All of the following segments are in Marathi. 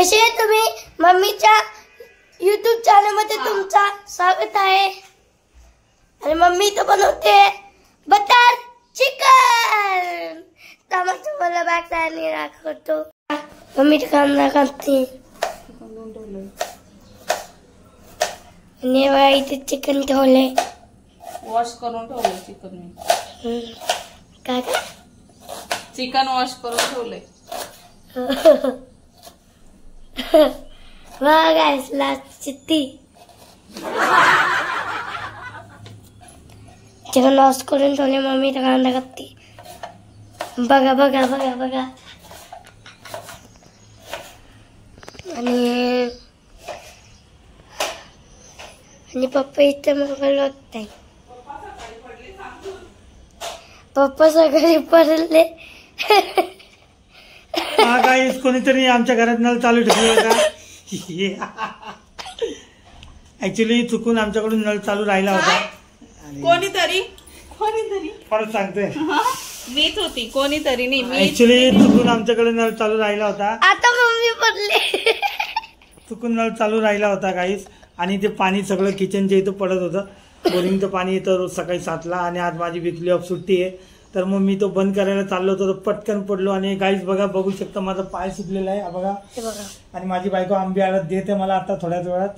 कसे आहे तुम्ही? मम्मीच्या YouTube चॅनल मध्ये तुमचा स्वागत आहे. आणि मम्मी तो बनवते बटर चिकन. त्यामुळे मला बॅक साईडने दाखवतो. मम्मी कांदा कापते आणि बघा इथे चिकन ठेवले. वॉश करून ठेवले चिकन मी. काय चिकन वॉश करून ठेवले. वाह गाइस लास्ट चित्ती चिकन वॉश करून ठेवले. मम्मी कांदा कापते. बघा बघा बघा बघा. आणि पप्पा इथे मोबाईल बघत आहे. पप्पा सगळे पडले. हा गाईस कोणीतरी आमच्या घरात नळ चालू ठेवला होता. ऍक्च्युली चुकून आमच्याकडून नळ चालू राहिला होता. कोणीतरी परत सांगतोय मीच होती. कोणीतरी नाही. ऍक्च्युली चुकून आमच्याकडे नळ चालू राहिला होता. आता मम्मी पडले. चुकून नळ चालू राहिला होता गाईस. आणि ते पाणी सगळं किचनच्या इथं पडत होतं. बोरिंगचं पाणी येतं रोज सकाळी 7ला. आणि आज माझी वीकली ऑफ सुट्टी आहे. तर मग मी तो बंद करायला चाललो होतो. तर पटकन पडलो. आणि गाईस बघा बघू शकता माझा पाय सुटलेला आहे. बघा. आणि माझी बायको आंबे हळद देते मला आता थोड्याच वेळात.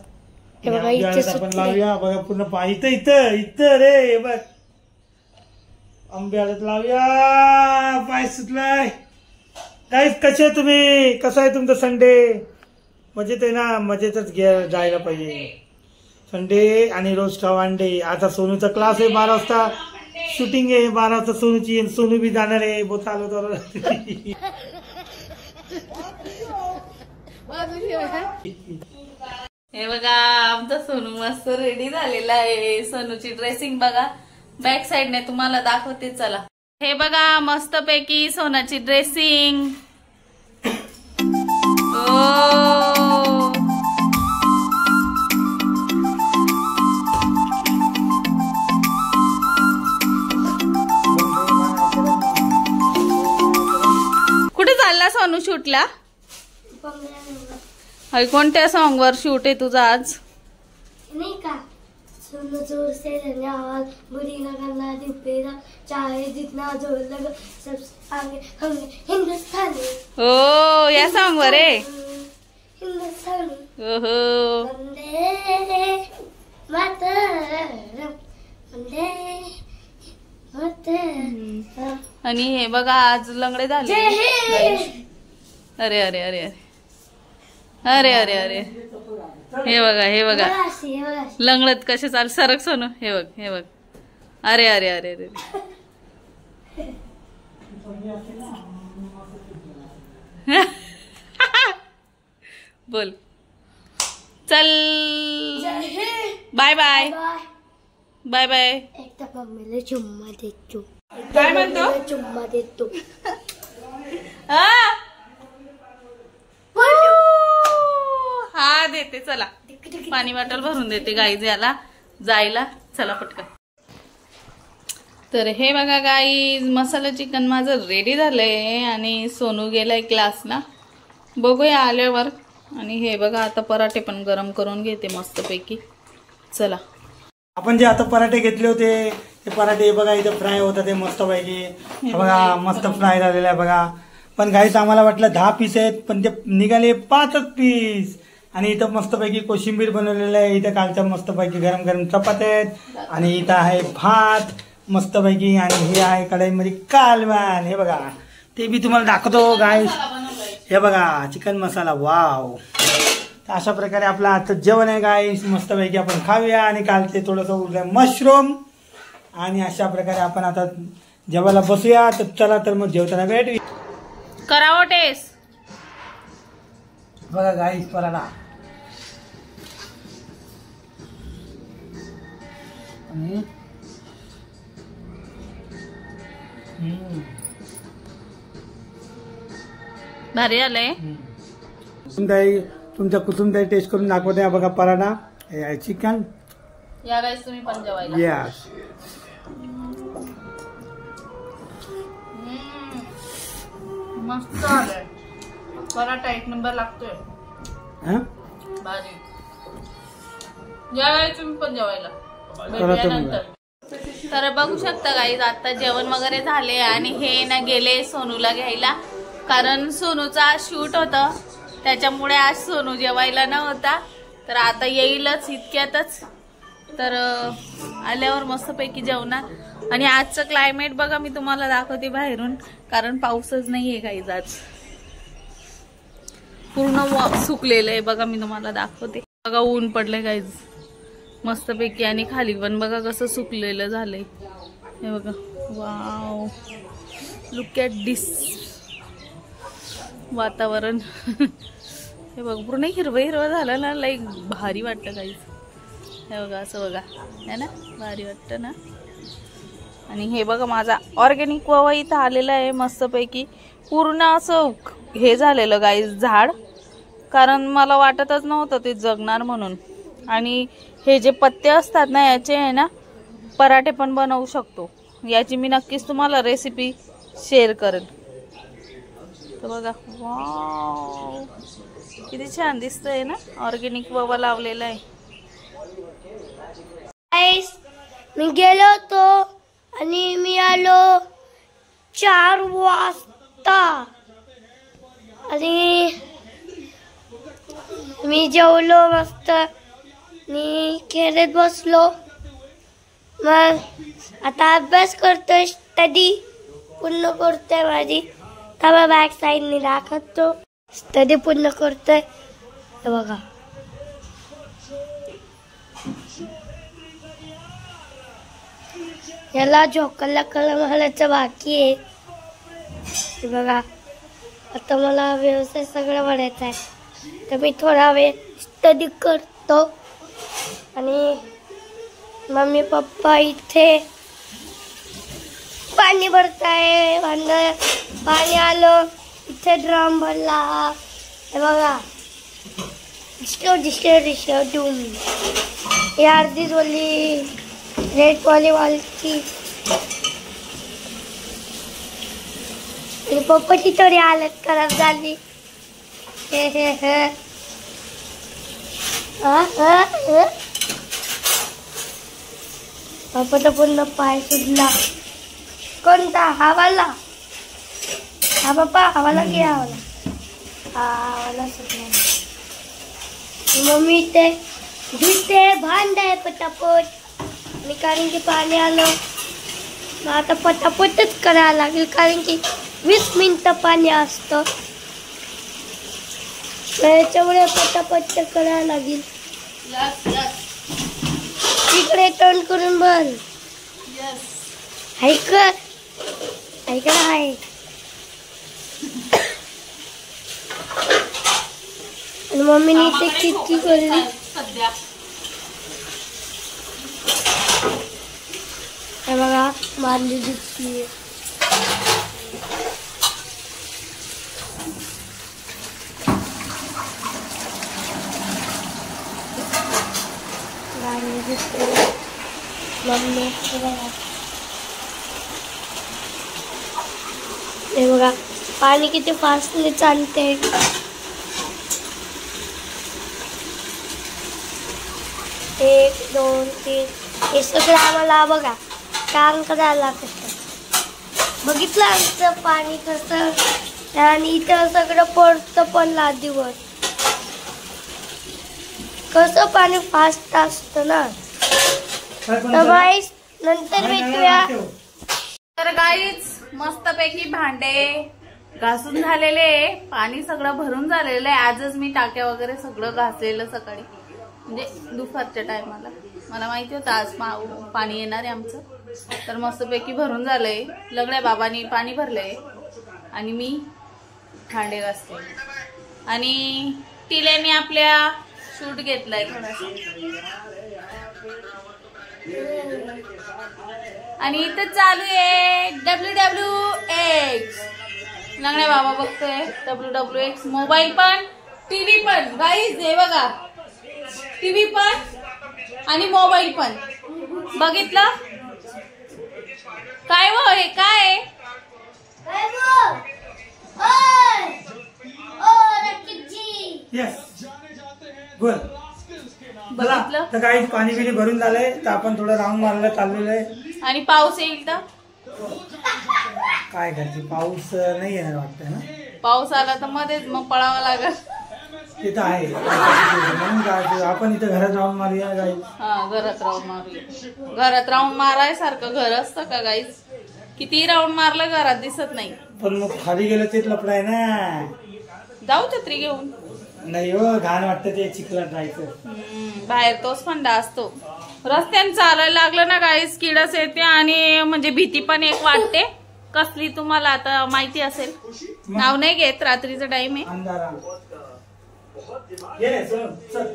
आंबे हळद आपण लावूया. बघा पूर्ण पाय इथं इथं इथं रे बघ. आंबे हळद लावूया. पाय सुटलाय. गाईस कसे तुम्ही? कसं आहे तुमचं संडे? मजेत आहे ना? मजेतच जायला पाहिजे. संडे आणि रोज खावा अंडे. आता सोनूचा क्लास आहे 12 वाजता. शूटिंग आहे 12 वाजता सोनूची. सोनू बी जाणार आहे. बहुत चालू तर हे बघा आमचा सोनू मस्त रेडी झालेला आहे. सोनूची ड्रेसिंग बघा बॅक साइडने तुम्हाला दाखवते. चला हे बघा मस्त पैकी सोनाची ड्रेसिंग. कुठे चालला सोनू शूटला? कोणत्या सॉन्ग वर शूट आहे तुझा आज? नहीं का सुनो जोर से धन्यवाद बुरी न करना दिपेरा चाहे जितना जोर लगा सब आगे हम हिंदुस्तानी. हो या सॉन्ग वर आहे. हिंदुस्तानी. ओहो वंदे मातरम वंदे मातरम. आणि हे बघा आज लंगडे झाले. अरे अरे अरे अरे अरे अरे हे बघा हे बघा लंगडत कसे चाल. सरक सोनू. हे बघ हे बघ. अरे अरे अरे अरे बोल चल. Bye bye bye bye. एकदा मम्मीला चुम्मा देतो. काय म्हणतो? चुम्मा देतो. हा देते. चला पाणी बॉटल भरून देते गाईज याला जायला. चला पटकन. तर हे बघा गाईज मसाला चिकन माझं रेडी झालंय. आणि सोनू गेलाय क्लासला. बघूया आल्यावर. आणि हे बघा आता पराठे पण गरम करून घेते मस्तपैकी. चला आपण जे आता पराठे घेतले होते ते पराठे बघा इथं फ्राय होतात. ते मस्त पैकी बघा मस्त फ्राय झालेला आहे बघा. पण गाईस आम्हाला वाटलं 10 पीस आहेत पण ते निघाले 5च पीस. आणि इथं मस्तपैकी कोशिंबीर बनवलेलं आहे. इथं कालच्या मस्तपैकी गरम गरम चपात्या आहेत. आणि इथं आहे भात मस्तपैकी. आणि हे आहे कढईमध्ये कालवण. हे बघा ते बी तुम्हाला दाखवतो गाईस. हे बघा चिकन मसाला. वाव. तर अशा प्रकारे आपलं आजचं जेवण आहे गाईस. मस्तपैकी आपण खाऊया. आणि कालचे थोडंसं उरलं मशरूम. आणि अशा प्रकारे आपण आता जेवायला बसूया. तर चला तर मग जेवताना भेटू. करावं टेस्ट. बघा गाईस पराठा. भारी आलंय. तुमच्या कुसुमताई टेस्ट करून दाखवते. बघा पराठा चिकन. या गाईस तुम्ही पण जेवायला. यस. मस्त आलंय. पराठा 1 नंबर लागतोय. हा भारी जेवायचं मी पण जेवायला करा तुम्ही. भेटल्यानंतर. तर बघू शकता गाईज आता जेवण वगैरे झाले आणि हे ना गेले सोनूला घ्यायला कारण सोनूचा शूट होता त्याच्यामुळे आज सोनू जेवायला नव्हता तर आता येईलच इतक्यातच तर आल्यावर मस्तपैकी जेवणार आणि आजचं क्लायमेट बघा मी तुम्हाला दाखवते बाहेरून कारण पाऊसच नाहीये गाईज आज पूर्ण सुकलेलं आहे बघा मी तुम्हाला दाखवते बघा ऊन पडलंय गाईज मस्तपैकी आणि खाली पण बघा कसं सुकलेलं झालंय हे बघा वाव लुक ॲट दिस वातावरण हे बघ पूर्ण हिरवं हिरवं झालं ना लाईक भारी वाटतं काहीच हे बघा असं बघा है ना भारी वाटतं ना आणि हे बघा माझा ऑर्गॅनिक ववा इथं आलेला आहे मस्तपैकी पूर्ण असं हे झालेलं गाईज झाड कारण मला वाटतच नव्हतं ते जगणार म्हणून आणि हे जे पत्ते असतात ना याचे आहे ना पराठे पण बनवू शकतो याची मी नक्कीच तुम्हाला रेसिपी शेअर करेन तर बघा वाव किती छान दिसतंय ना ऑर्गॅनिक ववा लावलेला आहे मी गेलो होतो आणि मी आलो 4 वाजता आणि मी जेवलो मस्त आणि खेळत बसलो मग आता अभ्यास करतोय स्टडी पूर्ण करतोय माझी का बॅक साईडने दाखवतो स्टडी पूर्ण करतोय हे बघा याला झोकाला कलम घालायचं बाकी आहे हे बघा आता मला व्यवसाय सगळं वाढायचा आहे तर मी थोडा वेळ स्टडी करतो आणि मम्मी पप्पा इथे पाणी भरताय पाणी आलं इथे ड्रम भरला हे बघा डिस्टो डूम ही अर्धी वाली रेड वाली आणि पप्पाची थोडी हालत खराब झाली पप्पाचा पूर्ण पाय सुटला कोणता हवाला हा पप्पा हवाला की हवाला हवाला सुटला मम्मी ते धुते भांडे पटापट आणि कारण की पाणी आलं मग आता पटापटच करायला लागेल कारण की 20 मिनिटं पाणी असतं त्याच्यामुळे पटापट करायला लागेल तिकडे तोंड करून बघ ऐकत आहे आणि मम्मीने इथे किती करली सध्या हे बघा मारली दिसती मम्मी हे बघा पाणी किती फास्टली चालते 1 2 3 हे सगळं आम्हाला बघा काम करायला लागतं बघितलं आमचं पाणी कसं आणि इथं सगळं पडतं पण लादीवर कसं पाणी फास्ट असतं ना तर गाईस नंतर भेटूया तर गाईज मस्तपैकी भांडे घासून झालेले पाणी सगळं भरून झालेलं आहे आजच मी टाक्या वगैरे सगळं घासलेलं सकाळी म्हणजे दुपारच्या टायमाला मला माहिती होतं आज पाणी येणार आहे आमचं तर मस्तपैकी भरून झालंय लगड्या बाबांनी पाणी भरलंय आणि मी भांडे घासते आणि टिल्याने आपल्या शूट घेतलाय थोडासा आणि इथं चालू आहे WWX लंगड्या बाबा बघतोय WWX मोबाईल पण टीव्ही पण गाईज हे बघा टीव्ही पण आणि मोबाईल पण बघितलं काय हो हे काय Yes. बर चला बघितलं तर काही पाणी बिणी भरून झालंय तर आपण थोडं राऊंड मारायला चाललेलं आहे. आणि पाऊस येईल तर काय करते पाऊस नाही येणार वाटतं ना. पाऊस आला तर मध्येच मग पळावं लागल. ते तर आहे म्हणून काय आपण इथं घरात राऊंड मारूया गाईज. हा घरात राऊंड मारूया. घरात राऊंड मारायसारखं घर असतं का गाईज? किती राऊंड मारलं घरात दिसत नाही. पण मग खाली गेलं तेच लपड आहे ना. जाऊ छत्री घेऊन. नाही हो घाण वाटतं ते चिखलात जायचं. बाहेर तोच फंडा असतो. रस्त्याने चालायला लागलं ना गाईज किडस येते आणि म्हणजे भीती पण एक वाटते. कसली तुम्हाला आता माहिती असेल, नाव नाही घेत, रात्रीचा टाइम आहे. अंधारा ये चल चल.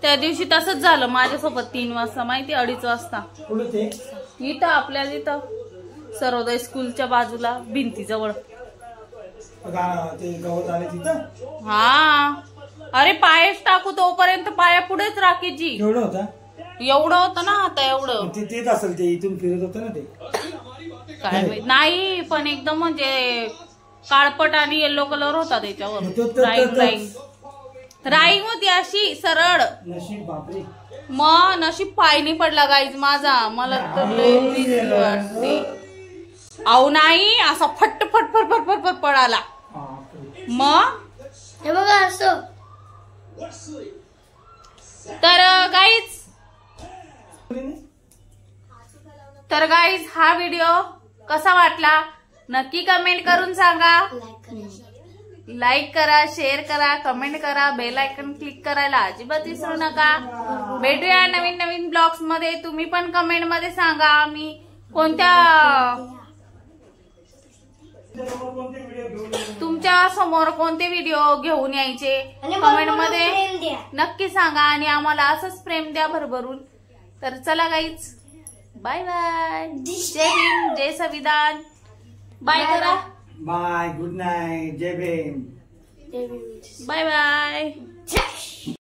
त्या दिवशी तसंच झालं माझ्यासोबत 3 वाजता माहिती 2:30 वाजता कुठं ते इथं आपल्याला इथं सर्वोदय स्कूलच्या बाजूला भिंतीजवळ. ते गवत आले तिथं. हा अरे पायच टाकू तोपर्यंत पाया पुढेच राखीची. एवढं होता एवढं होतं ना आता एवढं. ते तेच असेल ते इथून फिरत होतं ना ते. काय माहित. नाही पण एकदम म्हणजे काळपट आणि येलो कलर होता त्याच्यावर. राईंग होती अशी सरळ. नशीब बापरे. मग नशीब पायनी पडला गाईज माझा. मला तर लय भीती वाटते. अहो नाही असा फट फट फट फट फट फट पडाला. मग हे बघा असं. तर गाईज हा व्हिडिओ कसा वाटला नक्की कमेंट करून सांगा. लाईक करा, शेअर करा, कमेंट करा, बेल आयकॉन क्लिक करायला अजिबात विसरू नका. भेटूया नवीन नवीन ब्लॉग्स मध्ये. तुम्ही पण कमेंट मध्ये सांगा आम्ही तुमच्या समोर कोणते व्हिडिओ घेऊन यायचे कमेंट मध्ये नक्की सांगा आणि आम्हाला असंच प्रेम द्या भरभरून. तर चला गाईज बाय बाय. जय हिंद, जय संविधान. बाय करा. बाय गुड नाईट जय भीम. Bye bye.